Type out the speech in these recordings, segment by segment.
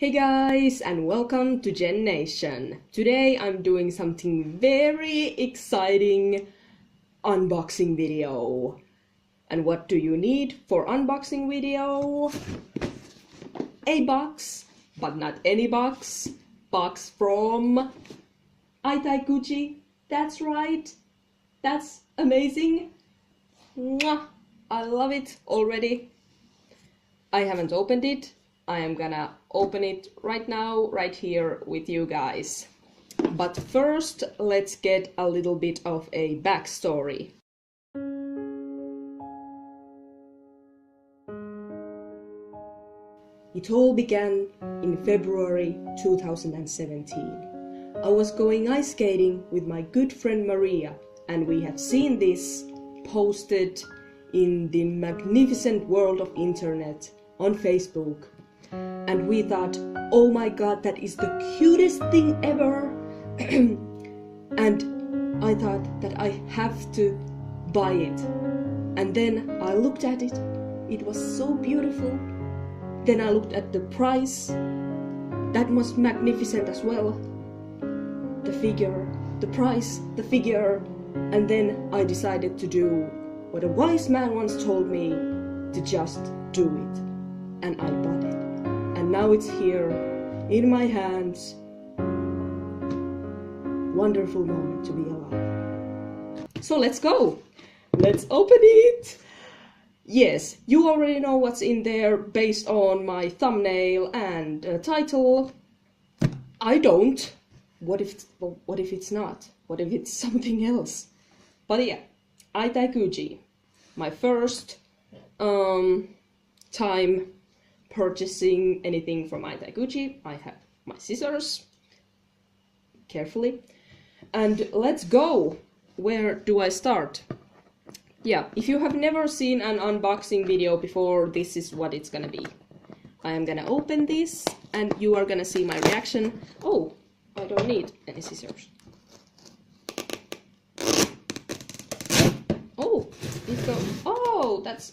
Hey guys, and welcome to Jennation. Today I'm doing something very exciting unboxing video. And what do you need for unboxing video? A box, but not any box. Box from Katsudon. That's right. That's amazing. Mwah! I love it already. I haven't opened it. I am gonna open it right now, right here with you guys. But first, let's get a little bit of a backstory. It all began in February 2017. I was going ice skating with my good friend Maria, and we have seen this posted in the magnificent world of internet on Facebook. And we thought, oh my god, that is the cutest thing ever. And I thought that I have to buy it. And then I looked at it. It was so beautiful. Then I looked at the price. That was magnificent as well. The figure, the price, the figure. And then I decided to do what a wise man once told me, to just do it. And I bought it. And now it's here in my hands. Wonderful moment to be alive. So let's go. Let's open it. Yes, you already know what's in there based on my thumbnail and title. I don't. What if it's not? What if it's something else? But yeah, Katsudon. My first time purchasing anything from Katsudon. I have my scissors, carefully, and let's go. Where do I start? Yeah, if you have never seen an unboxing video before, this is what it's gonna be. I am gonna open this and you are gonna see my reaction. Oh, I don't need any scissors. Oh, it goes. Oh, that's.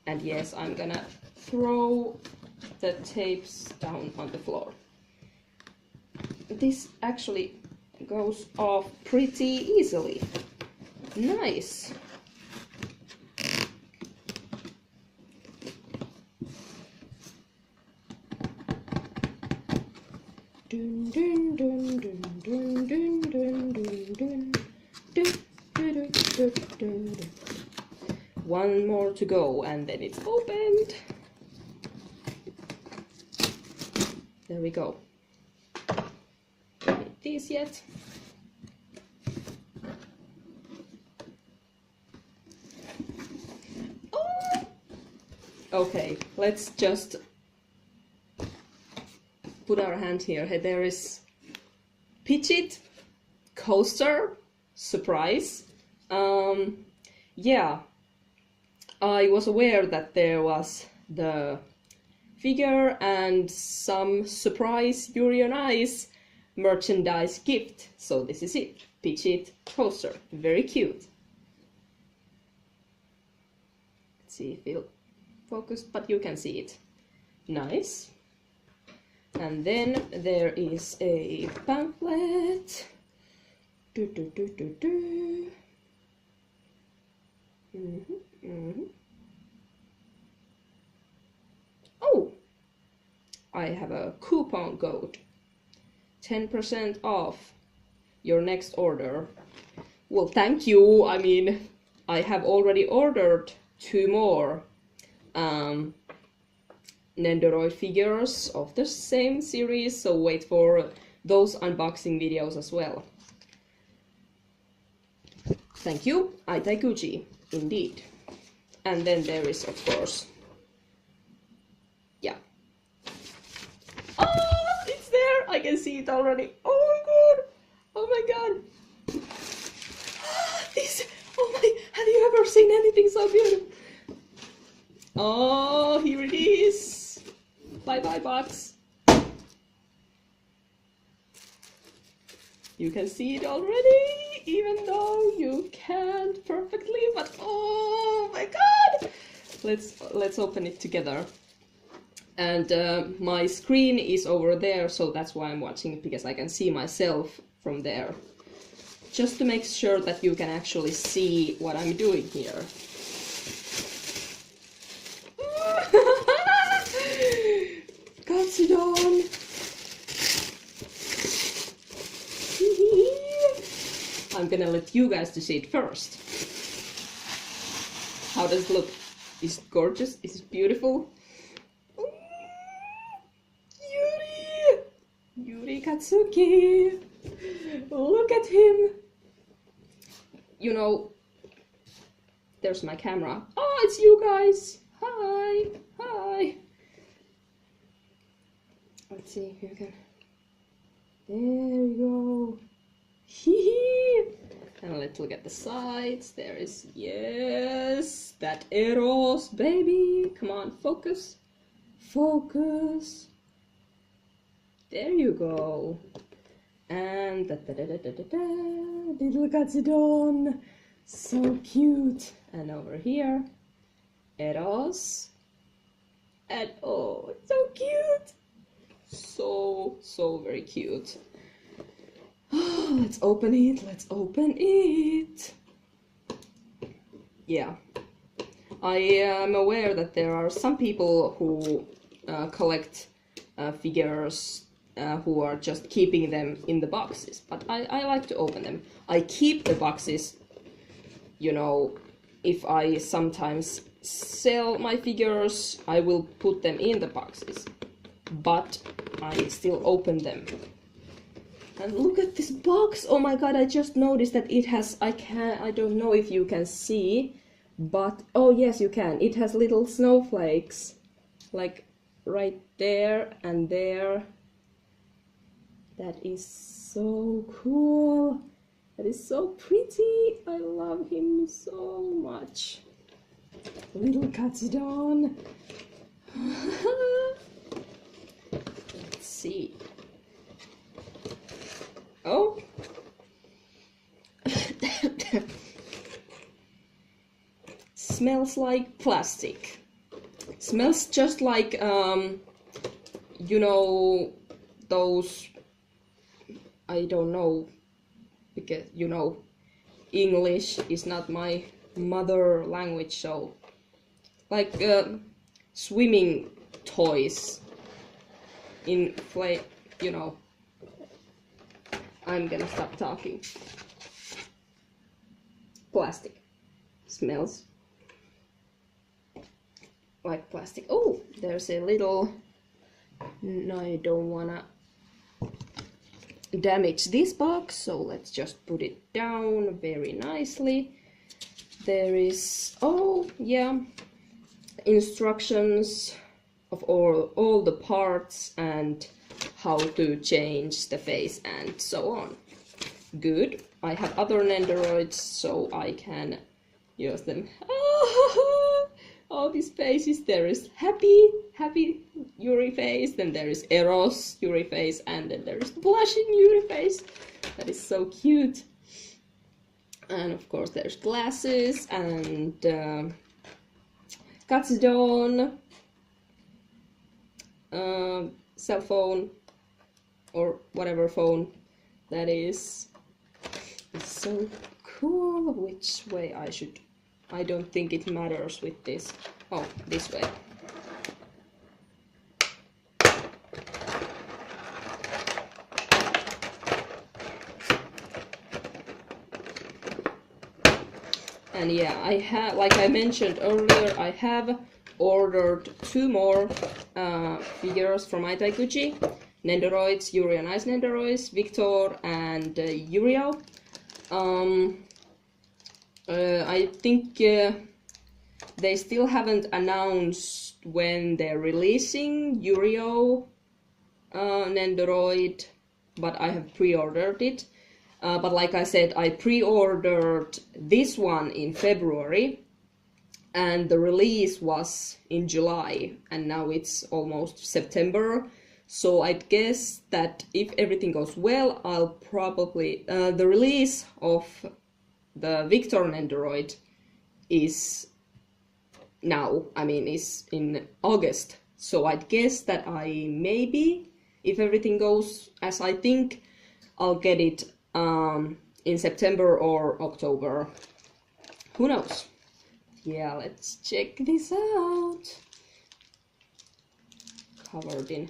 And yes, I'm gonna throw the tapes down on the floor. This actually goes off pretty easily. Nice. Dun, dun, dun, dun, dun, dun, dun, dun, dun. Dun, dun, dun, dun, dun, dun. One more to go and then it's opened. There we go. Don't need these yet. Oh! Okay, let's just put our hand here. There is Pitchit coaster surprise. Yeah. I was aware that there was the figure and some surprise Yuri on Ice merchandise gift. So this is it. Pitchit coaster. Very cute. Let's see if it'll focus, but you can see it. Nice. And then there is a pamphlet. Oh, I have a coupon code. 10% off your next order. Well, thank you. I mean, I have already ordered 2 more Nendoroid figures of the same series, so wait for those unboxing videos as well. Thank you, Katsudon, indeed. And then there is, of course, yeah. Oh, it's there! I can see it already. Oh my god! Oh my god! This, oh my, have you ever seen anything so beautiful? Oh, here it is! Bye bye box! You can see it already, even though you can't perfectly, but god! Oh my god! Let's open it together. And my screen is over there, so that's why I'm watching it, because I can see myself from there. Just to make sure that you can actually see what I'm doing here. Katsudon! I'm gonna let you guys to see it first. How does it look? Is it gorgeous? Is it beautiful? Yuri Katsuki! Look at him! You know, there's my camera. Oh, it's you guys! Hi! Hi! Let's see if you can... There you go! Hee! And let's look at the sides. There is... Yes! That Eros, baby! Come on, focus! Focus! There you go. And little Katsudon, so cute. And over here, Eros. And oh, it's so cute. So very cute. Oh, let's open it. Let's open it. Yeah, I am aware that there are some people who collect figures. Who are just keeping them in the boxes, but I like to open them. I keep the boxes, you know, if I sometimes sell my figures, I will put them in the boxes, but I still open them. And look at this box! Oh my god, I just noticed that it has, I don't know if you can see, but, oh yes you can, it has little snowflakes, like right there and there. That is so cool. That is so pretty. I love him so much. Little Katsudon. Let's see. Oh. Smells like plastic. Smells just like, you know, those... I don't know, because, you know, English is not my mother language, so, like, swimming toys in you know, I'm gonna stop talking. Plastic. Smells like plastic. Oh, there's a little, no, I don't wanna damage this box, so let's just put it down very nicely. There is, oh yeah, instructions of all the parts and how to change the face and so on. Good. I have other Nendoroids, so I can use them. All these faces. There is happy Yuri face, then there is Eros Yuri face, and then there is blushing Yuri face. That is so cute. And of course there's glasses and Katsudon, cell phone or whatever phone that is. It's so cool. Which way I should... I don't think it matters with this. Oh, this way. And yeah, I have, like I mentioned earlier, I have ordered 2 more figures from Itaiguchi. Nendoroids, Yuri on Ice Nendoroids, Victor and Yurio. I think they still haven't announced when they're releasing Yurio Nendoroid, but I have pre-ordered it. But like I said, I pre-ordered this one in February, and the release was in July, and now it's almost September. So I'd guess that if everything goes well, I'll probably... the release of the Victor Nendoroid is now, I mean, is in August. So I'd guess that I maybe, if everything goes as I think, I'll get it in September or October. Who knows? Yeah, let's check this out. Covered in,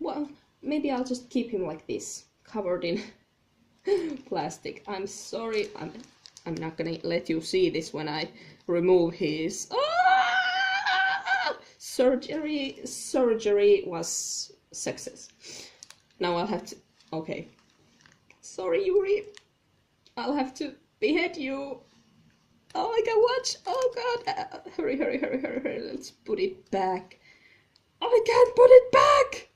well, maybe I'll just keep him like this, covered in plastic. I'm sorry, I'm not gonna let you see this when I remove his surgery was success. Now I'll have to, okay, sorry Yuri, I'll have to behead you. Oh, I can watch. Oh god, hurry, let's put it back. I can't put it back.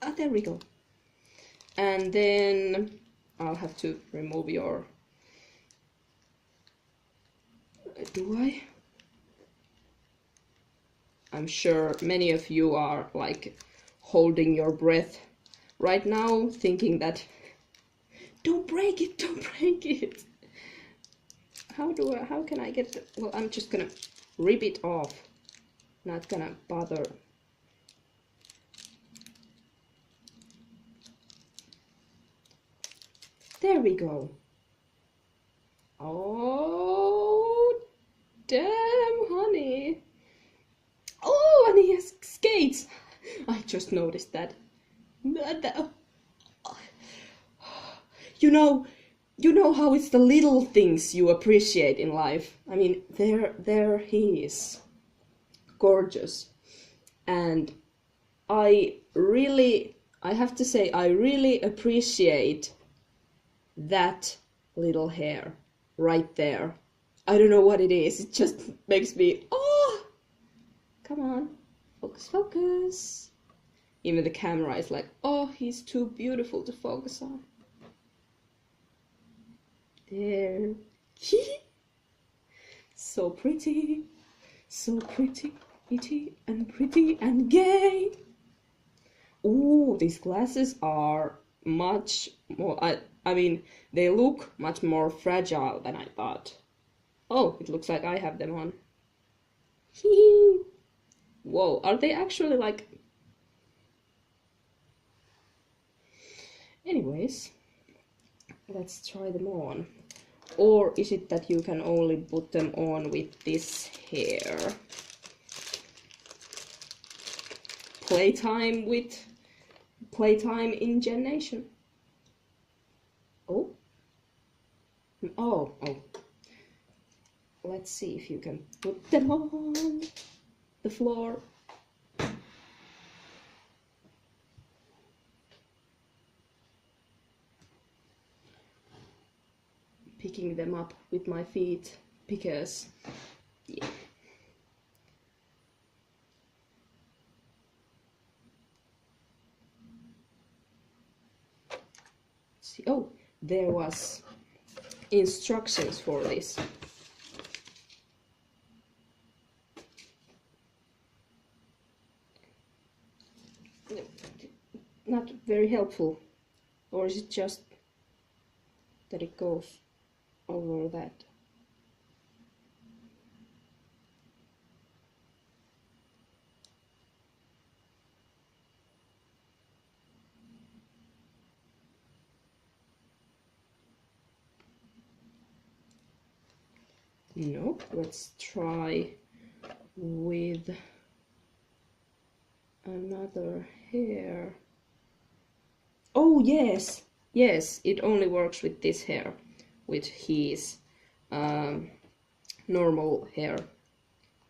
Ah, there we go. And then I'll have to remove your, do I? I'm sure many of you are like holding your breath right now, thinking that, don't break it, don't break it. How can I get the, well, I'm just gonna rip it off. Not gonna bother. There we go. Oh, damn, honey. Oh, and he has skates. I just noticed that. You know how it's the little things you appreciate in life. I mean, there he is. Gorgeous. And I have to say, I really appreciate that little hair right there. I don't know what it is. It just makes me, oh, come on, focus, focus. Even the camera is like, oh, he's too beautiful to focus on. There. So pretty, pretty and gay. Ooh, these glasses are much more, I mean, they look much more fragile than I thought. Oh, it looks like I have them on. Whoa, are they actually like... Anyways, let's try them on. Or is it that you can only put them on with this hair? Playtime in Jennation. Oh. Oh. Let's see if you can put them on the floor. Picking them up with my feet because, yeah. See, oh, there was instructions for this. Not very helpful, or is it just that it goes over that? Nope, let's try with another hair. Oh yes, it only works with this hair, with his normal hair,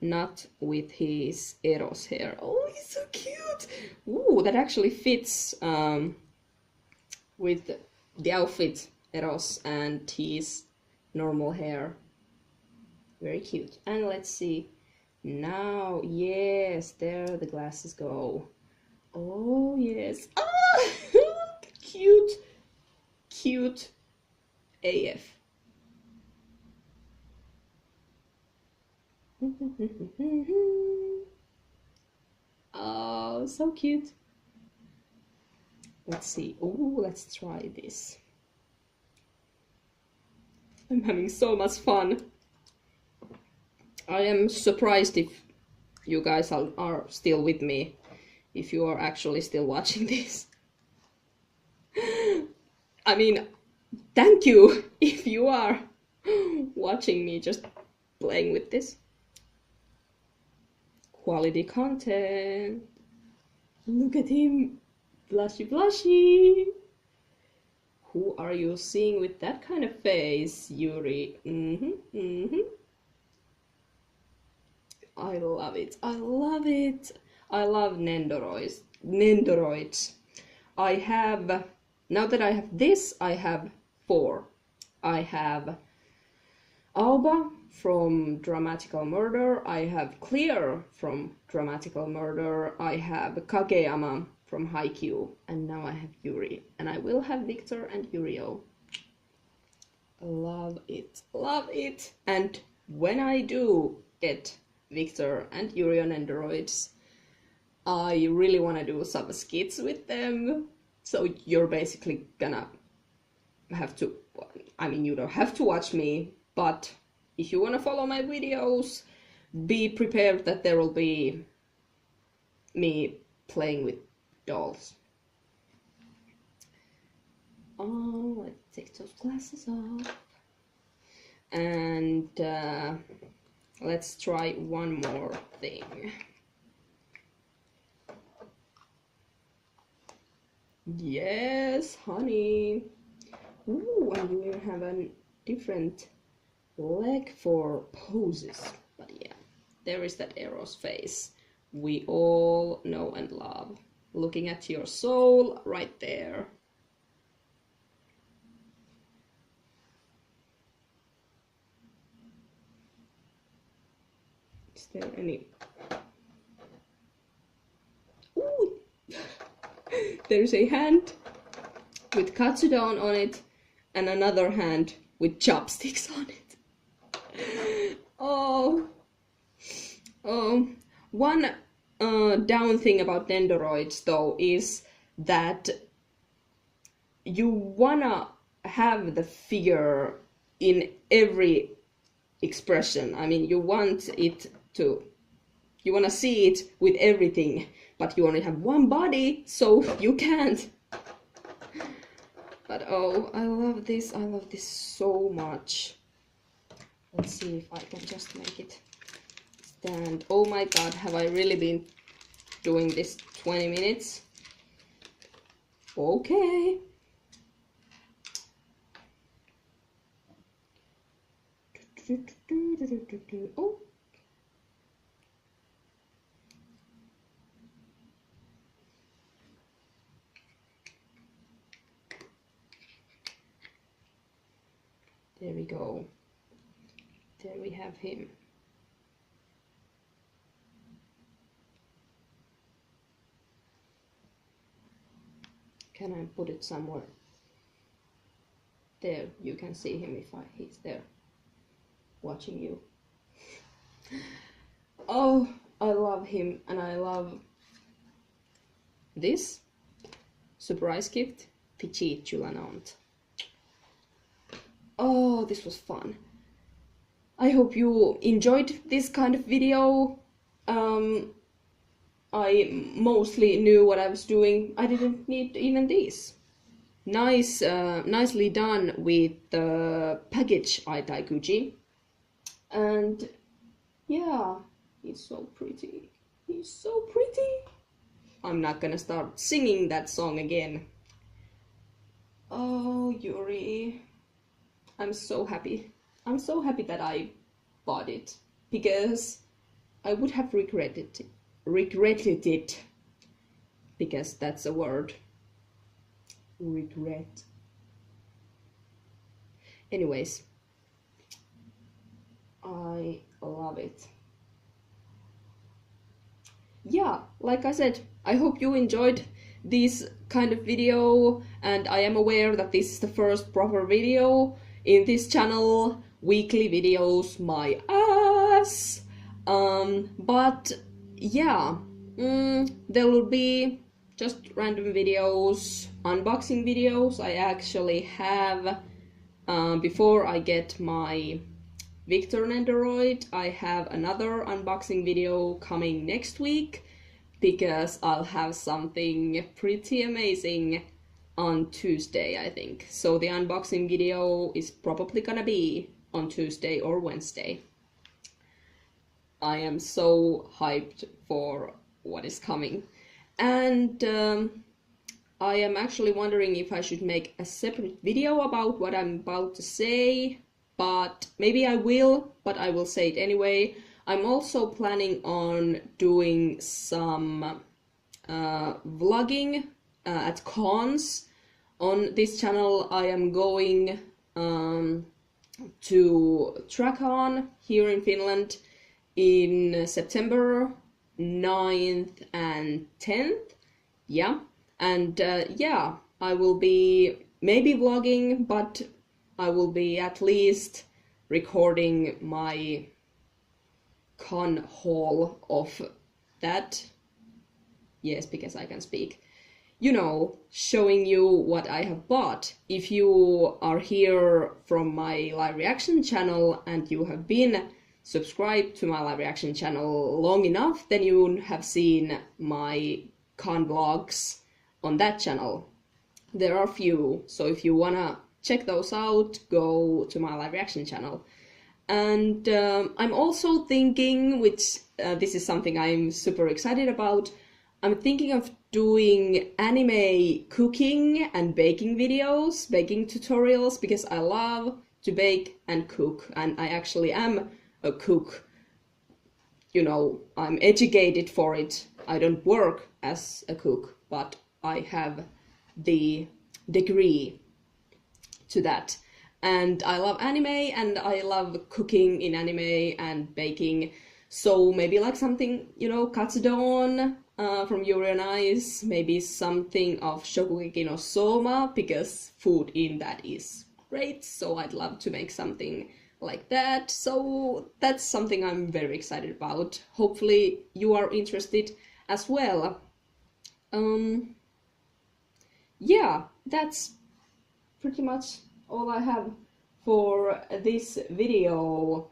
not with his Eros hair. Oh, he's so cute! Ooh, that actually fits with the outfit, Eros, and his normal hair. Very cute. And let's see. Now, yes, there the glasses go. Oh, yes. Ah! Cute AF. Oh, so cute. Let's see. Oh, let's try this. I'm having so much fun. I am surprised if you guys are still with me, if you are actually still watching this. I mean, thank you if you are watching me just playing with this. Quality content. Look at him. Blushy blushy. Who are you seeing with that kind of face, Yuri? I love it. I love it. I love Nendoroids. I have, now that I have this, I have 4. I have Alba from Dramatical Murder, I have Clear from Dramatical Murder, I have Kageyama from Haikyuu, and now I have Yuri, and I will have Victor and Yurio. Love it, love it! And when I do get Victor and Yuri Nendoroids, I really want to do some skits with them, so you're basically gonna have to, I mean, you don't have to watch me, but if you want to follow my videos, be prepared that there will be me playing with dolls. Oh, let's take those glasses off. And let's try one more thing. Yes, honey. Ooh, and you will have a different leg for poses. But yeah, there is that Eros face we all know and love. Looking at your soul right there. Is there any... Ooh! There's a hand with Katsudon on it and another hand with chopsticks on it. Oh. One down thing about Nendoroids though is that you wanna have the figure in every expression. I mean, you wanna see it with everything, but you only have one body, so you can't. But oh, I love this so much. Let's see if I can just make it stand. Oh my god, have I really been doing this 20 minutes? Okay. Oh. There we go. There we have him. Can I put it somewhere? There, you can see him if he's there watching you. Oh, I love him, and I love this surprise gift, Petit Chulanant. Oh, this was fun. I hope you enjoyed this kind of video. I mostly knew what I was doing. I didn't need even these. Nicely done with the package Aitaikuji. And yeah, he's so pretty. He's so pretty. I'm not gonna start singing that song again. Oh, Yuri. I'm so happy. I'm so happy that I bought it, because I would have regretted it, because that's a word. Regret. Anyways, I love it. Yeah, like I said, I hope you enjoyed this kind of video, and I am aware that this is the first proper video in this channel. Weekly videos, my ass. But yeah, there will be just random videos, unboxing videos. I actually have Before I get my Victor Nendoroid, I have another unboxing video coming next week because I'll have something pretty amazing on Tuesday, I think. So the unboxing video is probably gonna be on Tuesday or Wednesday. I am so hyped for what is coming. And I am actually wondering if I should make a separate video about what I'm about to say, but maybe I will, but I will say it anyway. I'm also planning on doing some vlogging at cons. On this channel I am going to TrackCon here in Finland in September 9th and 10th. Yeah. And yeah, I will be maybe vlogging, but I will be at least recording my con haul of that. Yes, because I can speak. You know, showing you what I have bought. If you are here from my live reaction channel and you have been subscribed to my live reaction channel long enough, then you have seen my con vlogs on that channel. There are few, so if you wanna check those out, go to my live reaction channel. And I'm also thinking, which this is something I'm super excited about, I'm thinking of doing anime cooking and baking videos, baking tutorials, because I love to bake and cook, and I actually am a cook. You know, I'm educated for it. I don't work as a cook, but I have the degree to that. And I love anime and I love cooking in anime and baking. So maybe like something, you know, Katsudon from Yuri on Ice, maybe something of Shokugeki no Soma, because food in that is great. So I'd love to make something like that. So that's something I'm very excited about. Hopefully you are interested as well. Yeah, that's pretty much all I have for this video.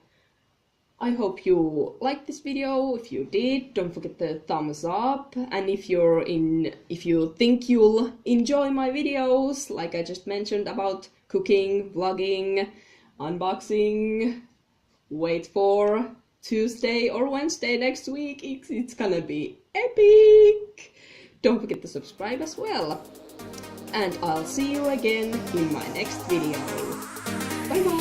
I hope you liked this video. If you did, don't forget the thumbs up. And if you think you'll enjoy my videos, like I just mentioned about cooking, vlogging, unboxing, wait for Tuesday or Wednesday next week. It's gonna be epic. Don't forget to subscribe as well. And I'll see you again in my next video. Bye bye!